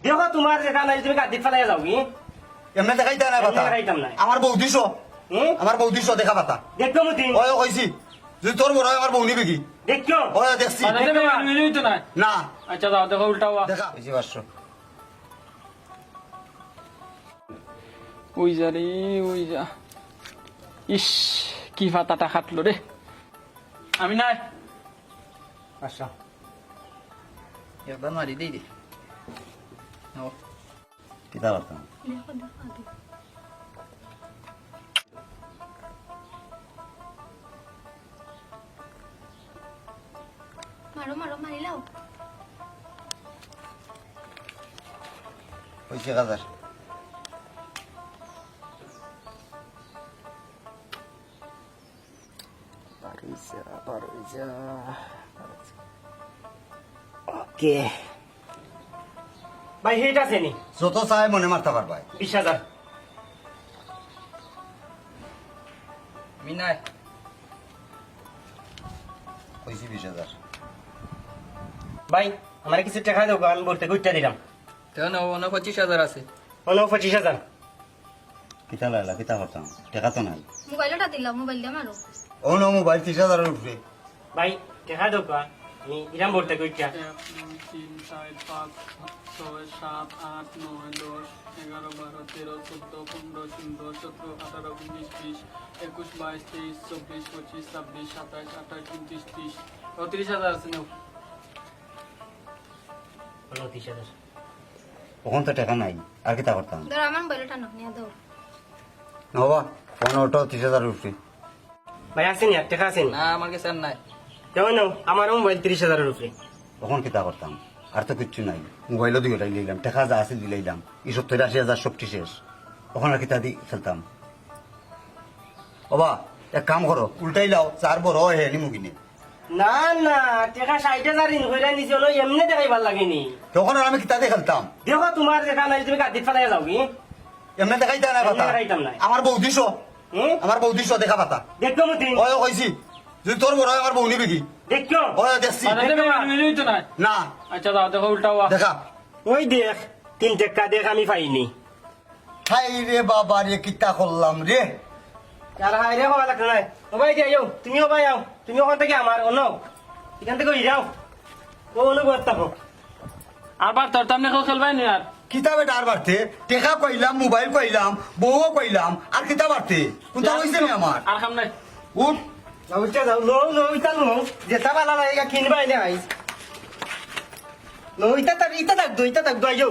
দেখো তোমার যেটা নাই তুমি গাদি ফেলাই যাও কি এমনি দেখাইতে না কথা দেখাইতাম না। আমার বৌদিশো আমার বৌদিশো দেখা পাতা দেখো মুতি ওই কইছি যদি তোর বড় হয় আমার বউ নিবে কি দেখো ওই দেখছি তো না না আচ্ছা দাও দেখো উল্টাও দেখা বুঝি পারছো ওই যা রে ওই যা ইস কি পাতাটা খাটলো রে আমি নাই আচ্ছা একবার মারি দিই দে কিতা করতাম মারো মারো মারি লাও হয়েছে কাজার ওকে ভাই হেটা আছে নি যত চাই মনে মারতে পারবাই 20,000 আমি নাই কইছি 20,000 ভাই আমার কিছু টাকা দাও আমি বলতে কইটা দিলাম তেমন 25,000 আছে হলো 25,000 কিতা লাইলা কিতা করতাম টাকা তো নাই মোবাইলটা দিলাম মোবাইল দিয়ে মারো ও নো মোবাইল 30,000 এর উপরে ভাই টাকা দাও আমি ইরাম বলতে কইটা 1 2 3 4 5 6 7 8 9 10 11 12 13 14 15 16 17 18 19 20 21 22 23 24 25 26 27 28 29 30 30,000 আছে নাও হলো 30,000 তখন তো টাকা নাই আর কিতা করতাম ধরো আমার মোবাইলটা নাও নিয়ে দাও না বাবা ফোন ওটো 30,000 এর উপরে ভাই আসেনি আর টাকা আসেনি না আমার কাছে আর নাই তেমন আমারও মোবাইল 30,000 এর উপরে তখন কিতা করতাম আর তো কিচ্ছু নাই মোবাইলও দিয়ে লইলাম টাকা যা আছে দিলাইলাম এই 70,000 সবটি শেষ তখন আর কিতা দি খেলতাম বাবা এক কাম করো উল্টাই লাও চার বড় হে নিমুগিনে না না টাকা 60,000 ইন কইরা নিছে হলো এমনি দেখাই ভাল লাগেনি তখন আর আমি কিতা দিয়ে খেলতাম দেখো তোমার যেটা নাই তুমি গাদি ফেলাই যাও কি এমনি দেখাইতে না কথা এমনি দেখাইতাম না। আমার বৌদিশো আমার বৌদিশো দেখা পাতা দেখো মুতি ওই কইছি যদি তোর বড় হয় আমার বউ নিবে কি দেখো ওই দেখছি আমি তো নাই না আচ্ছা দাও দেখো উল্টাও দেখা ওই দেখ 3 টাকা দেখ আমি পাইনি হাই রে বাবা রে কিতা করলাম রে আর হাই রে হওয়া লাগতো নাই ও ভাই দিয়ে যাও তুমিও ভাই আও তুমি ওখান থেকে আমার অন্য এখান থেকে ওই যাও ও অনুবাদ থাকো আবার তোর তামনে কেউ খেলবাই নি আর কিতা বেটা আর বাড়তে টেকা কইলাম মোবাইল কইলাম বউও কইলাম আর কিতা বাড়তে কোনটা কইছে নি আমার আর খাম নাই উঠ যাও উঠে যাও লো লো ইতা লো যেটা বালা লাগে কিনবাই না আইস লো ইতা তাক ইতা তাক দো আইও